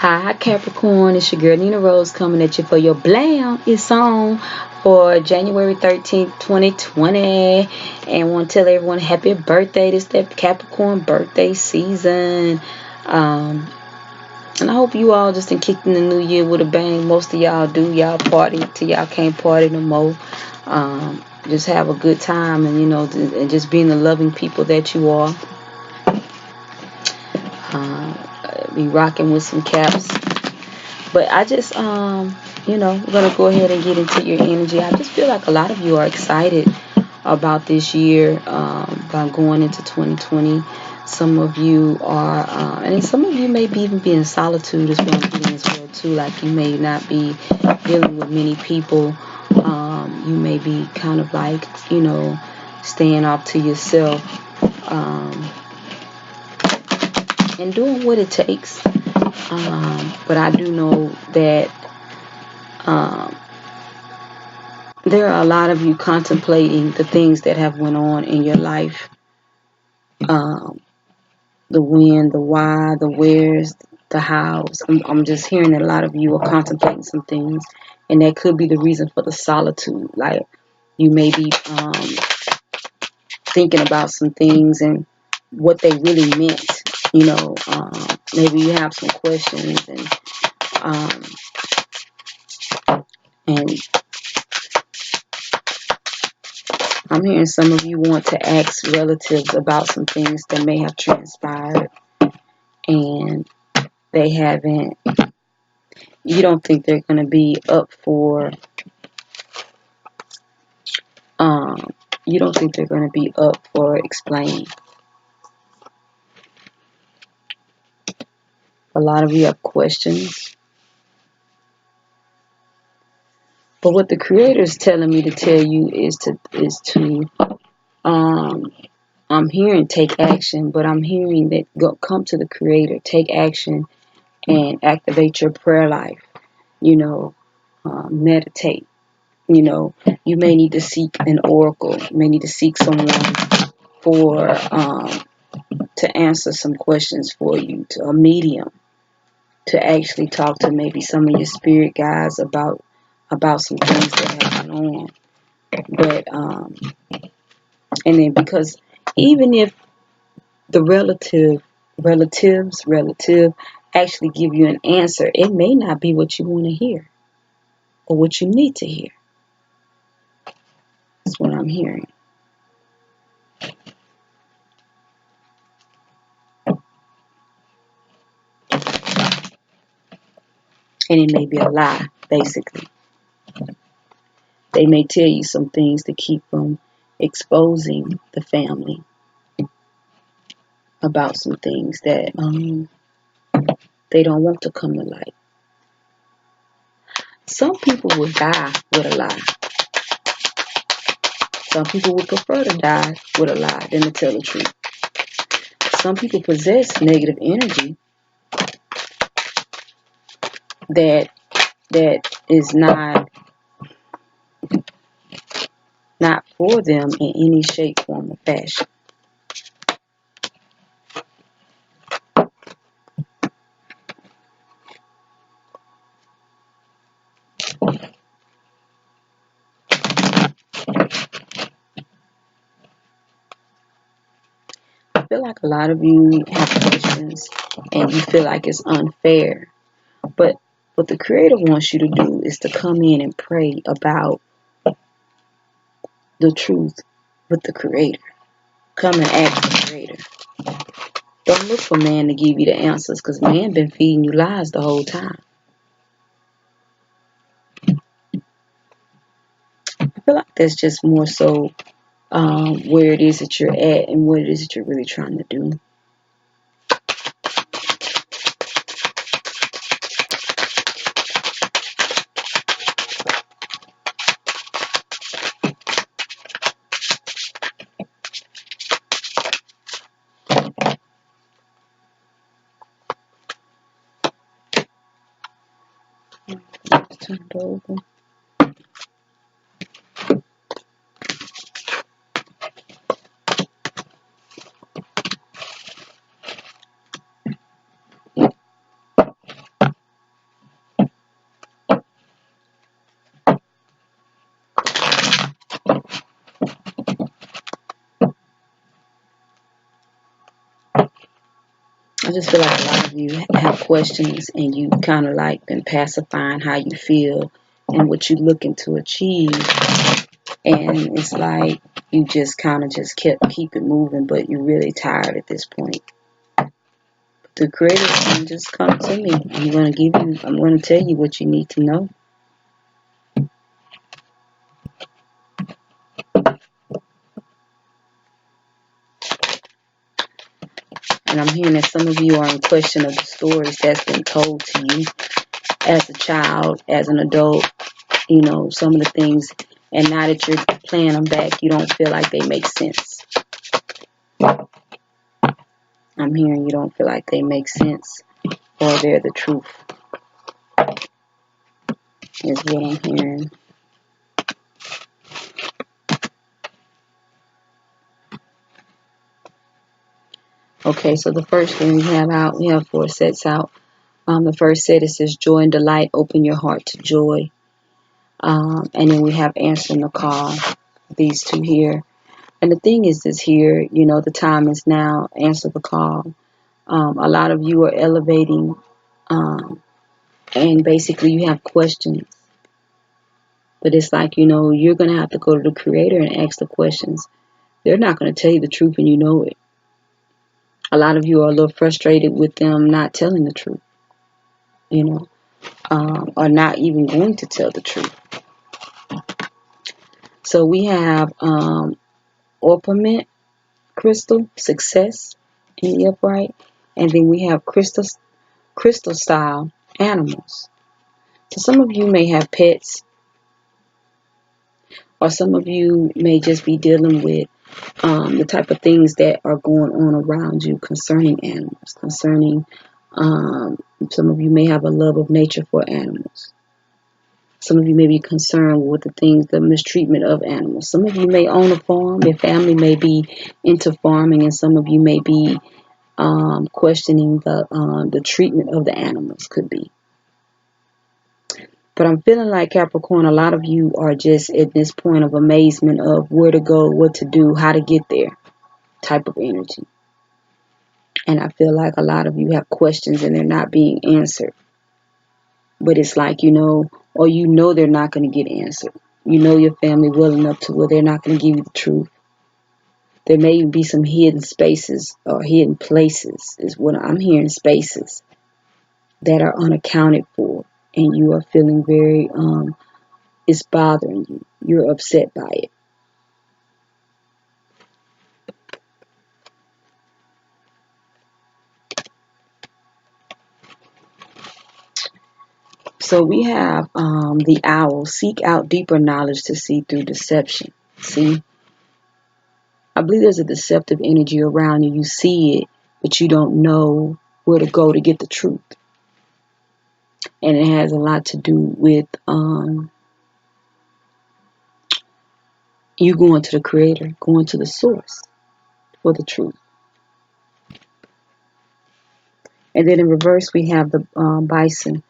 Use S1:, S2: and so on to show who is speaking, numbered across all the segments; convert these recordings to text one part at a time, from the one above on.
S1: Hi Capricorn, it's your girl NeenaRose coming at you for your BLAM. It's on for January 13th, 2020. And want to tell everyone happy birthday. This that Capricorn birthday season. And I hope you all just kicked in the new year with a bang. Most of y'all do. Y'all party till y'all can't party no more. Just have a good time and just being the loving people that you are. Be rocking with some caps. But I just, we're going to go ahead and get into your energy. I just feel like a lot of you are excited about this year, about going into 2020. Some of you are, and some of you may be even be in solitude as well, as well too. Like you may not be dealing with many people. You may be kind of like, staying off to yourself, and doing what it takes. But I do know that there are a lot of you contemplating the things that have went on in your life. The when, the why, the where's, the hows. I'm just hearing that a lot of you are contemplating some things, and that could be the reason for the solitude. Like you may be thinking about some things and what they really meant. Maybe you have some questions and I'm hearing some of you want to ask relatives about some things that may have transpired and they haven't. You don't think they're going to be up for. You don't think they're going to be up for explaining. A lot of you have questions. But what the Creator is telling me to tell you is to I'm hearing take action, but I'm hearing that come to the Creator, take action, and activate your prayer life. Meditate. You may need to seek an oracle. You may need to seek someone for to answer some questions for you, to a medium, to actually talk to maybe some of your spirit guides about some things that have gone on. But and then because even if the relative actually give you an answer, it may not be what you want to hear or what you need to hear. That's what I'm hearing. And it may be a lie, basically. They may tell you some things to keep from exposing the family about some things that they don't want to come to light. Some people will die with a lie. Some people would prefer to die with a lie than to tell the truth. Some people possess negative energy that is not for them in any shape, form, or fashion. I feel like a lot of you have questions and you feel like it's unfair. But what the Creator wants you to do is to come in and pray about the truth with the Creator. Come and ask the Creator. Don't look for man to give you the answers, because man been feeding you lies the whole time. I feel like that's just more so where it is that you're at and what it is that you're really trying to do. Let's turn it over. I just feel like a lot of you have questions and you kind of like been pacifying how you feel and what you're looking to achieve. And it's like you just kind of just keep it moving, but you're really tired at this point. The creator can just come to me. I'm going to tell you what you need to know. And I'm hearing that some of you are in question of the stories that's been told to you as a child, as an adult, some of the things. And now that you're playing them back, you don't feel like they make sense. I'm hearing you don't feel like they make sense or they're the truth, is what I'm hearing. Okay, so the first thing we have 4 sets out. The first set, it says joy and delight, open your heart to joy. And then we have answering the call, these 2 here. And the thing is this here, the time is now, answer the call. A lot of you are elevating, and basically you have questions. But it's like, you're going to have to go to the creator and ask the questions. They're not going to tell you the truth and you know it. A lot of you are a little frustrated with them not telling the truth, or not even going to tell the truth. So we have orpiment crystal, success in the upright. And then we have crystal style animals. So some of you may have pets, or some of you may just be dealing with the type of things that are going on around you concerning animals, some of you may have a love of nature for animals. Some of you may be concerned with the mistreatment of animals. Some of you may own a farm. Your family may be into farming, and some of you may be questioning the treatment of the animals, could be. But I'm feeling like, Capricorn, a lot of you are just at this point of amazement of where to go, what to do, how to get there type of energy. And I feel like a lot of you have questions and they're not being answered. But it's like, or they're not going to get answered. Your family well enough to where they're not going to give you the truth. There may be some hidden spaces or hidden places, is what I'm hearing, spaces that are unaccounted for. And you are feeling very, it's bothering you. You're upset by it. So we have the owl. Seek out deeper knowledge to see through deception. See? I believe there's a deceptive energy around you. You see it, but you don't know where to go to get the truth. And it has a lot to do with you going to the creator, going to the source for the truth. And then in reverse, we have the bison.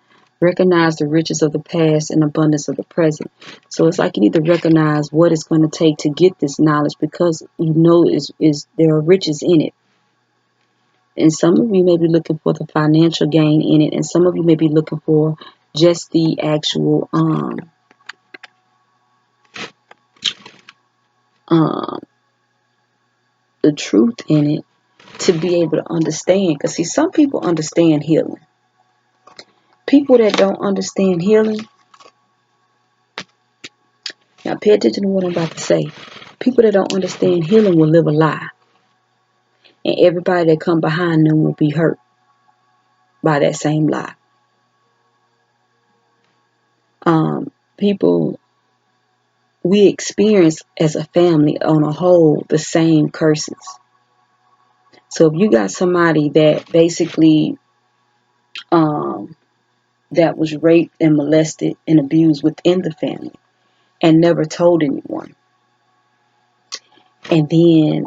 S1: Recognize the riches of the past and abundance of the present. So it's like you need to recognize what it's going to take to get this knowledge, because is there are riches in it. And some of you may be looking for the financial gain in it, and some of you may be looking for just the actual the truth in it, to be able to understand. Because see, some people understand healing. People that don't understand healing, now pay attention to what I'm about to say. People that don't understand healing will live a lie. And everybody that come behind them will be hurt by that same lie. People, we experience as a family on a whole the same curses. So if you got somebody that basically that was raped and molested and abused within the family and never told anyone, and then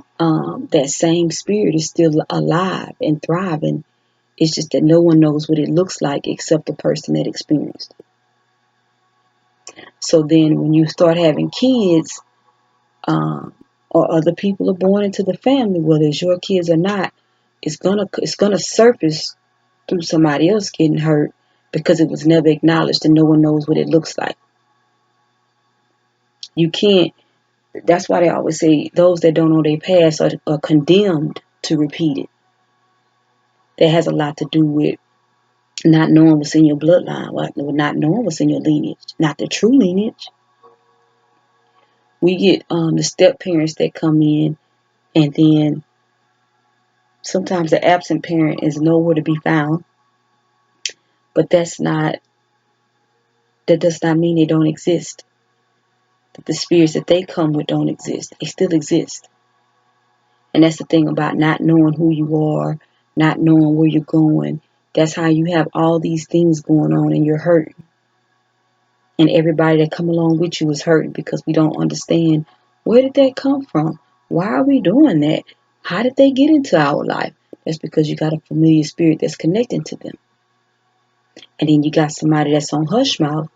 S1: that same spirit is still alive and thriving, it's just that no one knows what it looks like except the person that experienced it. So then when you start having kids, or other people are born into the family, whether it's your kids or not, it's gonna surface through somebody else getting hurt because it was never acknowledged and no one knows what it looks like. You can't. That's why they always say those that don't know their past are condemned to repeat it. That has a lot to do with not knowing what's in your bloodline, not knowing what's in your lineage, not the true lineage. We get the step parents that come in, and then sometimes the absent parent is nowhere to be found. But that does not mean they don't exist. That the spirits that they come with don't exist. They still exist. And that's the thing about not knowing who you are, not knowing where you're going. That's how you have all these things going on and you're hurting. And everybody that come along with you is hurting because we don't understand, where did that come from? Why are we doing that? How did they get into our life? That's because you got a familiar spirit that's connecting to them. And then you got somebody that's on hush mouth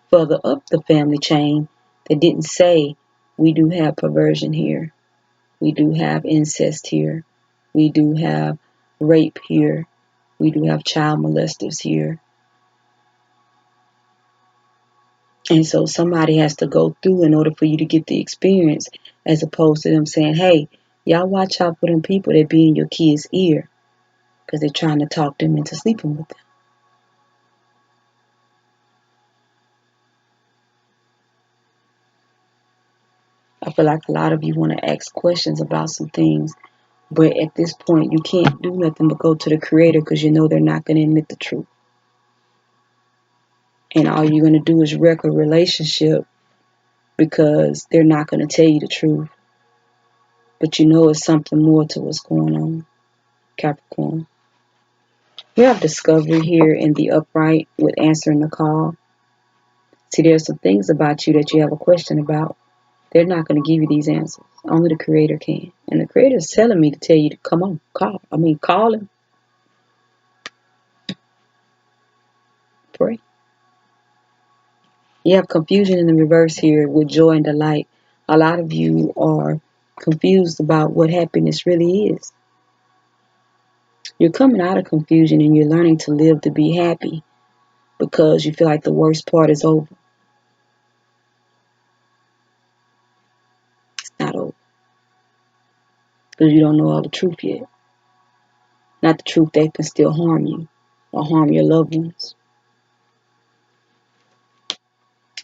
S1: further up the family chain that didn't say, we do have perversion here. We do have incest here. We do have rape here. We do have child molesters here. And so somebody has to go through in order for you to get the experience, as opposed to them saying, hey, y'all watch out for them people that be in your kid's ear because they're trying to talk them into sleeping with them. I feel like a lot of you want to ask questions about some things, but at this point, you can't do nothing but go to the Creator because you know they're not going to admit the truth. And all you're going to do is wreck a relationship because they're not going to tell you the truth. But you know it's something more to what's going on, Capricorn. You have discovery here in the upright with answering the call. See, there's some things about you that you have a question about. They're not going to give you these answers. Only the Creator can. And the Creator is telling me to tell you to come on, call Him. Pray. You have confusion in the reverse here with joy and delight. A lot of you are confused about what happiness really is. You're coming out of confusion and you're learning to live to be happy because you feel like the worst part is over. It's not over. Because you don't know all the truth yet. Not the truth that can still harm you or harm your loved ones.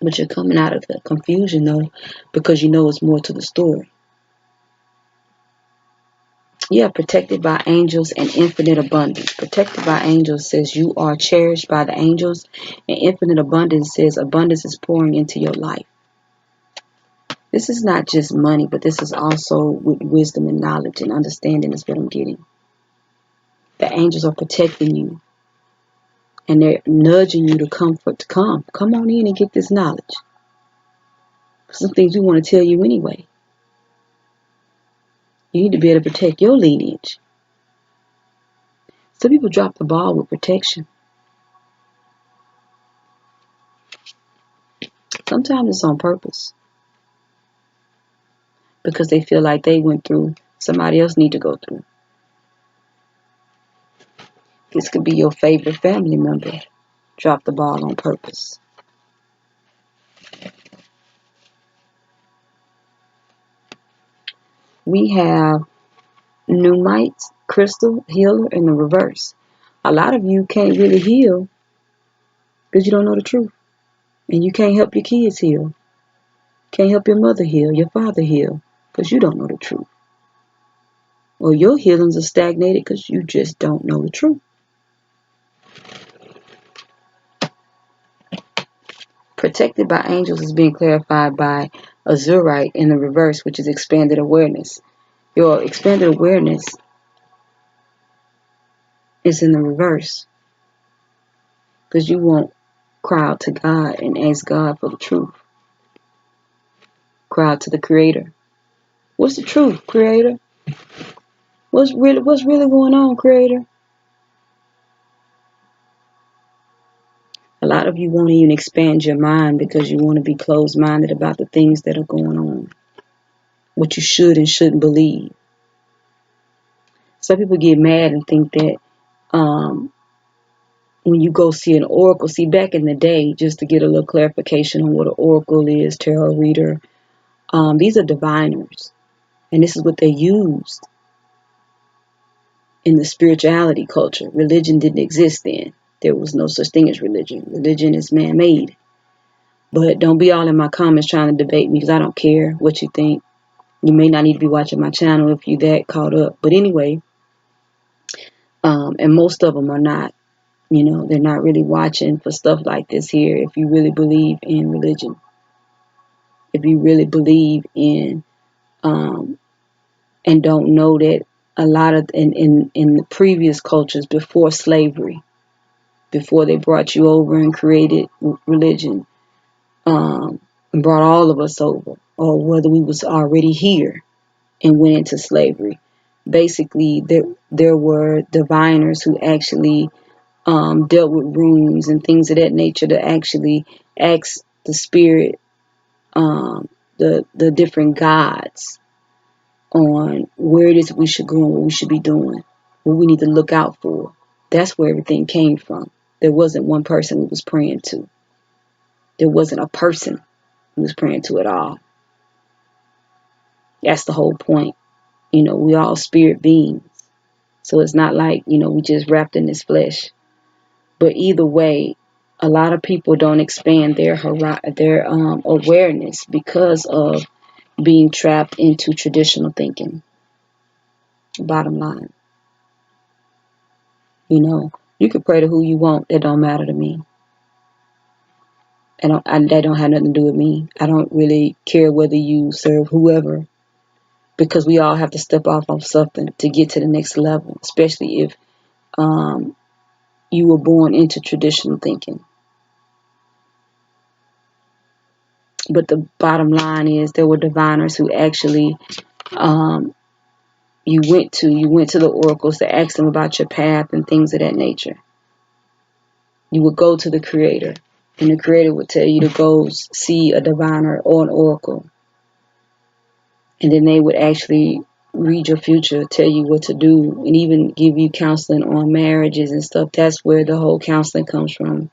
S1: But you're coming out of the confusion though because you know it's more to the story. You are protected by angels and infinite abundance. Protected by angels says you are cherished by the angels, and infinite abundance says abundance is pouring into your life. This is not just money, but this is also with wisdom and knowledge and understanding is what I'm getting. The angels are protecting you, and they're nudging you to come on in and get this knowledge. Some things we want to tell you anyway. You need to be able to protect your lineage. Some people drop the ball with protection. Sometimes it's on purpose because they feel like they went through, somebody else need to go through. This could be your favorite family member. Drop the ball on purpose. We have Pneumite, crystal, healer in the reverse. A lot of you can't really heal because you don't know the truth. And you can't help your kids heal. Can't help your mother heal, your father heal because you don't know the truth. Or your healings are stagnated because you just don't know the truth. Protected by angels is being clarified by Azurite in the reverse, which is expanded awareness. Your expanded awareness is in the reverse because you won't cry out to God and ask God for the truth. Cry out to the Creator. What's the truth, Creator? What's really going on, Creator? A lot of you won't even expand your mind because you want to be closed-minded about the things that are going on. What you should and shouldn't believe. Some people get mad and think that when you go see an oracle, see, back in the day, just to get a little clarification on what an oracle is, tarot reader, these are diviners, and this is what they used in the spirituality culture. Religion didn't exist then. There was no such thing as religion. Religion is man-made. But don't be all in my comments trying to debate me, because I don't care what you think. You may not need to be watching my channel if you're that caught up. But anyway, and most of them are not. They're not really watching for stuff like this here. If you really believe in religion, if you really believe in, and don't know that a lot of in the previous cultures before slavery, before they brought you over and created religion, and brought all of us over, or whether we was already here and went into slavery. Basically, there were diviners who actually dealt with runes and things of that nature to actually ask the spirit, the different gods, on where it is we should go and what we should be doing, what we need to look out for. That's where everything came from. There wasn't one person who was praying to. There wasn't a person who was praying to at all. That's the whole point. We all spirit beings. So it's not like, we just wrapped in this flesh. But either way, a lot of people don't expand their awareness because of being trapped into traditional thinking. Bottom line. You can pray to who you want. That don't matter to me. That don't have nothing to do with me. I don't really care whether you serve whoever, because we all have to step off of something to get to the next level, especially if you were born into traditional thinking. But the bottom line is, there were diviners who actually you went to the oracles to ask them about your path and things of that nature. You would go to the creator, and the creator would tell you to go see a diviner or an oracle, and then they would actually read your future, tell you what to do, and even give you counseling on marriages and stuff. That's where the whole counseling comes from,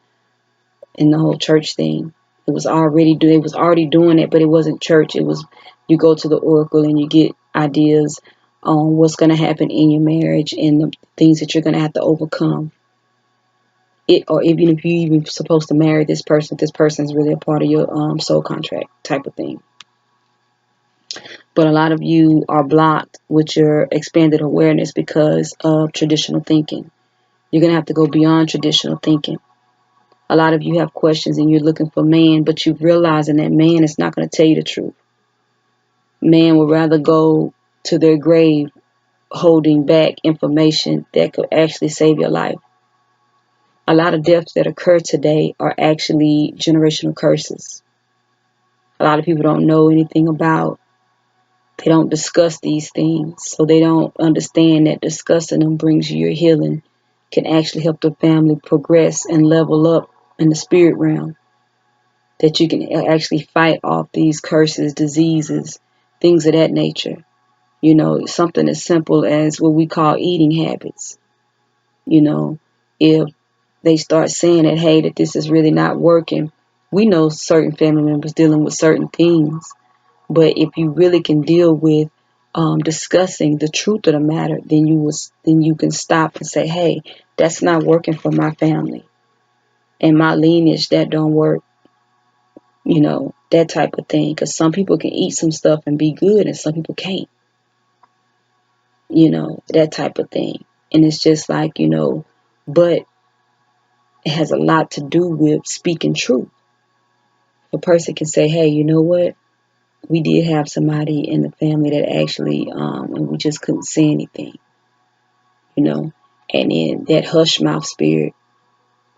S1: in the whole church thing. They was already doing it, but it wasn't church. It was, you go to the oracle and you get ideas on what's going to happen in your marriage and the things that you're going to have to overcome. Or even if you even supposed to marry this person is really a part of your soul contract type of thing. But a lot of you are blocked with your expanded awareness because of traditional thinking. You're going to have to go beyond traditional thinking. A lot of you have questions and you're looking for man, but you're realizing that man is not going to tell you the truth. Man would rather go to their grave holding back information that could actually save your life. A lot of deaths that occur today are actually generational curses. A lot of people don't know anything about. They don't discuss these things, so they don't understand that discussing them brings you your healing, can actually help the family progress and level up in the spirit realm. That you can actually fight off these curses, diseases, things of that nature. Something as simple as what we call eating habits. If they start saying that, hey, that this is really not working, we know certain family members dealing with certain things. But if you really can deal with discussing the truth of the matter, then you can stop and say, hey, that's not working for my family and my lineage. That don't work. That type of thing. Because some people can eat some stuff and be good, and some people can't. That type of thing. And it's just like, but it has a lot to do with speaking truth. A person can say, hey, you know what? We did have somebody in the family that actually, and we just couldn't say anything, and then that hush mouth spirit,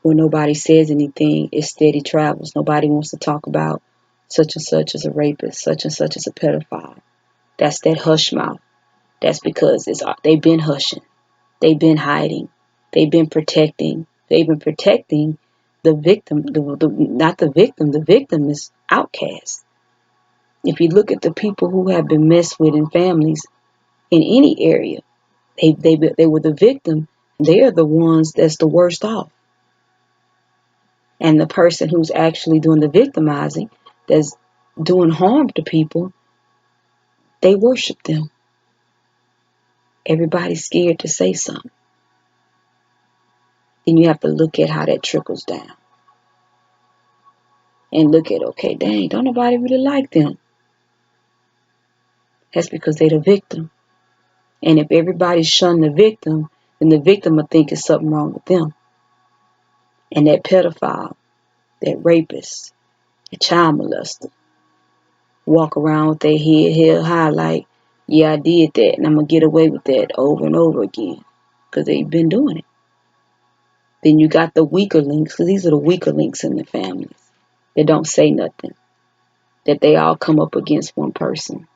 S1: where nobody says anything, it steady travels. Nobody wants to talk about such and such as a rapist, such and such as a pedophile. That's that hush mouth. That's because they've been hushing, they've been hiding, they've been protecting the victim. Not the victim. The victim is outcast. If you look at the people who have been messed with in families in any area, They were the victim. They're the ones that's the worst off. And the person who's actually doing the victimizing, that's doing harm to people, they worship them. Everybody's scared to say something. Then you have to look at how that trickles down. And look at, okay, dang, don't nobody really like them. That's because they're the victim. And if everybody shun the victim, then the victim will think it's something wrong with them. And that pedophile, that rapist, that child molester, walk around with their head held high like, yeah, I did that, and I'm going to get away with that over and over again. Because they've been doing it. Then you got the weaker links, because these are the weaker links in the families. They don't say nothing. That they all come up against one person.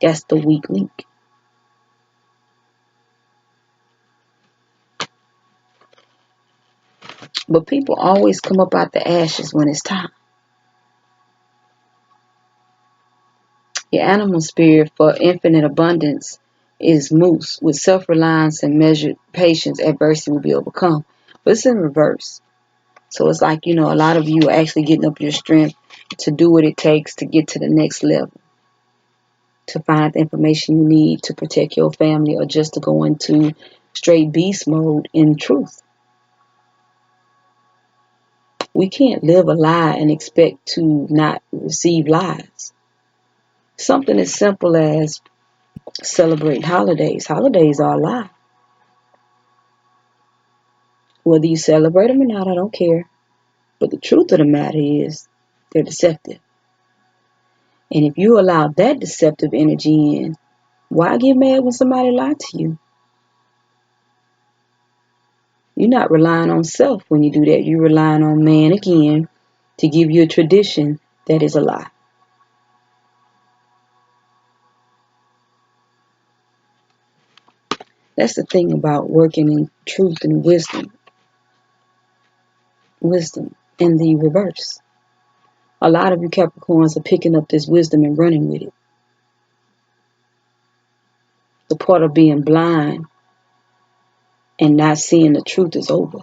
S1: That's the weak link. But people always come up out the ashes when it's time. Your animal spirit for infinite abundance is moose. With self-reliance and measured patience, adversity will be overcome. But it's in reverse. So it's like, a lot of you are actually getting up your strength to do what it takes to get to the next level. To find the information you need to protect your family, or just to go into straight beast mode in truth. We can't live a lie and expect to not receive lies. Something as simple as celebrating holidays. Holidays are a lie. Whether you celebrate them or not, I don't care. But the truth of the matter is, they're deceptive. And if you allow that deceptive energy in, why get mad when somebody lied to you? You're not relying on self when you do that. You're relying on man again to give you a tradition that is a lie. That's the thing about working in truth and wisdom. Wisdom in the reverse. A lot of you Capricorns are picking up this wisdom and running with it. The part of being blind and not seeing the truth is over.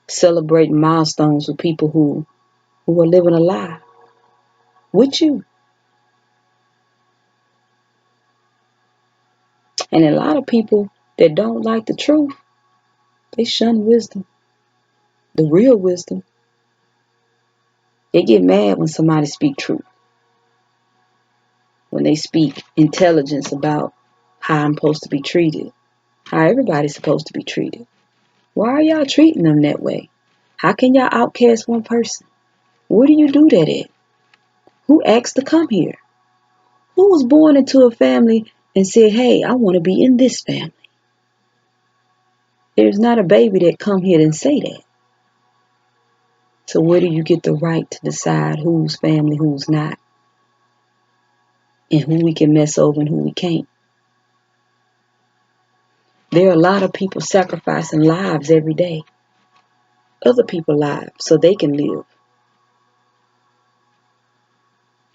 S1: Celebrating milestones with people who are living a lie with you. And a lot of people that don't like the truth, they shun wisdom. The real wisdom. They get mad when somebody speak truth. When they speak intelligence about how I'm supposed to be treated. How everybody's supposed to be treated. Why are y'all treating them that way? How can y'all outcast one person? Where do you do that at? Who asked to come here? Who was born into a family and said, hey, I want to be in this family? There's not a baby that come here and say that. So where do you get the right to decide who's family, who's not? And who we can mess over and who we can't? There are a lot of people sacrificing lives every day. Other people's lives so they can live.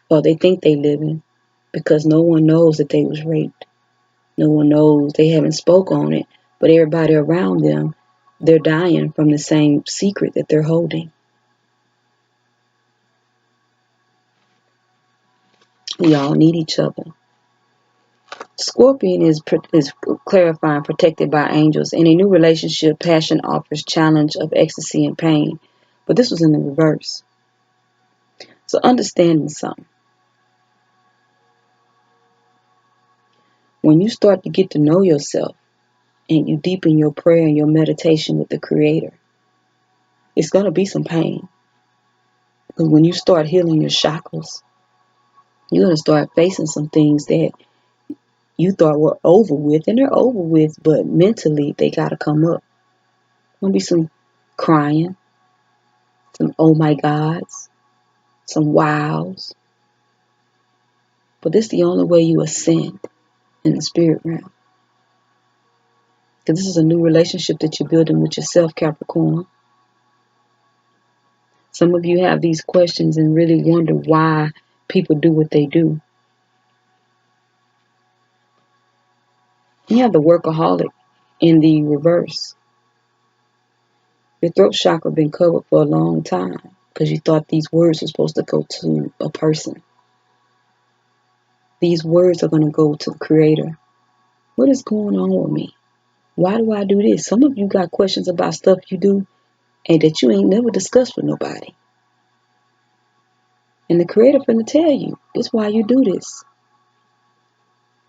S1: Or they think they living because no one knows that they was raped. No one knows. They haven't spoke on it. But everybody around them, they're dying from the same secret that they're holding. We all need each other. Scorpion is clarifying, protected by angels. In a new relationship, passion offers challenge of ecstasy and pain. But this was in the reverse. So understanding something. When you start to get to know yourself and you deepen your prayer and your meditation with the Creator, it's going to be some pain. Because when you start healing your chakras, you're going to start facing some things that you thought were over with, and they're over with, but mentally they got to come up. Going to be some crying, some oh my gods, some wows. But this is the only way you ascend in the spirit realm. Because this is a new relationship that you're building with yourself, Capricorn. Some of you have these questions and really wonder why people do what they do. You have the workaholic in the reverse. Your throat chakra been covered for a long time because you thought these words were supposed to go to a person. These words are going to go to the Creator. What is going on with me? Why do I do this? Some of you got questions about stuff you do and that you ain't never discussed with nobody. And the Creator finna tell you, this is why you do this.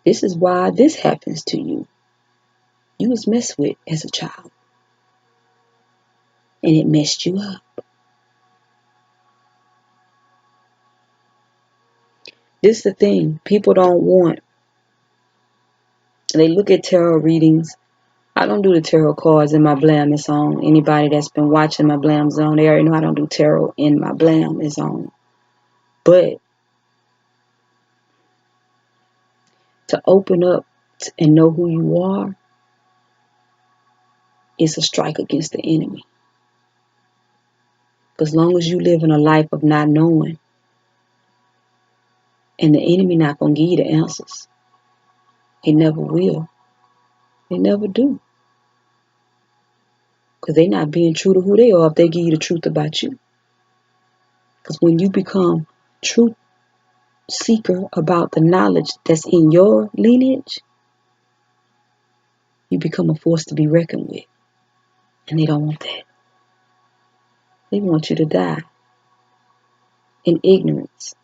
S1: This is why this happens to you. You was messed with as a child. And it messed you up. This is the thing people don't want. They look at tarot readings. I don't do the tarot cards in my Blam zone. Anybody that's been watching my Blam zone, they already know I don't do tarot in my Blam zone. But to open up and know who you are is a strike against the enemy. Because as long as you live in a life of not knowing, and the enemy not going to give you the answers. He never will. They never do. Because they're not being true to who they are if they give you the truth about you. Because when you become truth seeker about the knowledge that's in your lineage, you become a force to be reckoned with. And they don't want that. They want you to die in ignorance.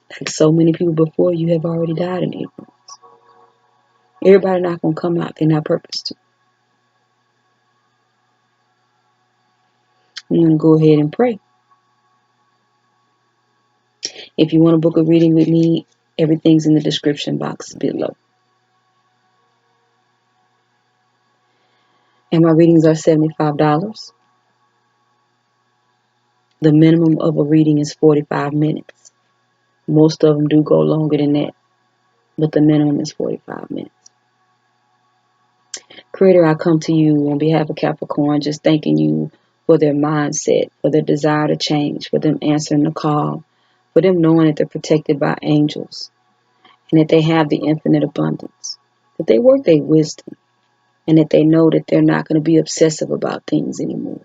S1: Like so many people before you have already died in ignorance. Everybody not going to come out. They're not purposed to. I'm going to go ahead and pray. If you want to book a reading with me, everything's in the description box below. And my readings are $75. The minimum of a reading is 45 minutes. Most of them do go longer than that, but the minimum is 45 minutes. Creator, I come to you on behalf of Capricorn, just thanking you for their mindset, for their desire to change, for them answering the call, for them knowing that they're protected by angels, and that they have the infinite abundance, that they work their wisdom, and that they know that they're not going to be obsessive about things anymore.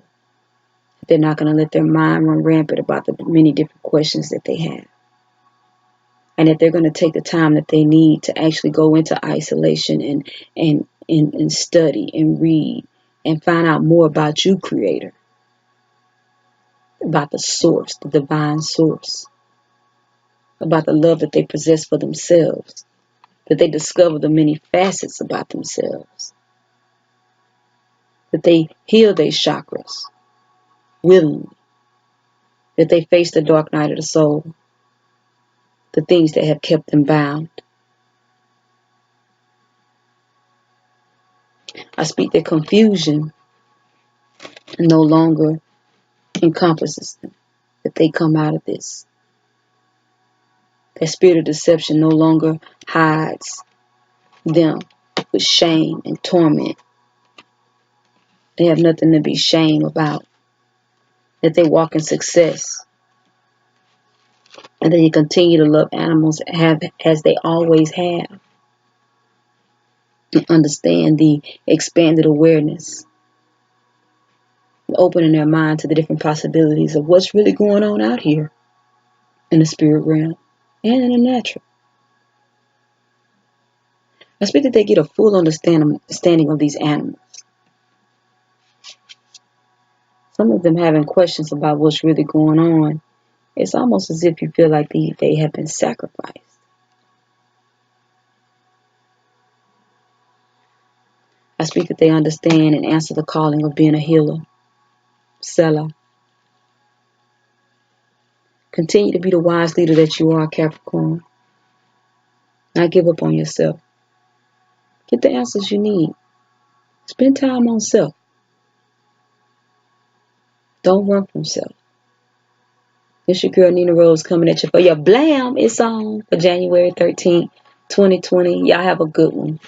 S1: That they're not going to let their mind run rampant about the many different questions that they have. And that they're going to take the time that they need to actually go into isolation and study and read and find out more about you, Creator, about the source, the divine source, about the love that they possess for themselves, that they discover the many facets about themselves, that they heal their chakras willingly, that they face the dark night of the soul, the things that have kept them bound. I speak that confusion no longer encompasses them, that they come out of this. That spirit of deception no longer hides them with shame and torment. They have nothing to be ashamed about. That they walk in success. And that they continue to love animals as they always have. And understand the expanded awareness. Opening their mind to the different possibilities of what's really going on out here in the spirit realm and in the natural. I expect that they get a full understanding of these animals. Some of them having questions about what's really going on. It's almost as if you feel like they have been sacrificed. I speak that they understand and answer the calling of being a healer, seller. Continue to be the wise leader that you are, Capricorn. Not give up on yourself. Get the answers you need. Spend time on self. Don't run from self. It's your girl NeenaRose coming at you for your Blam. It's on for January 13th, 2020. Y'all have a good one.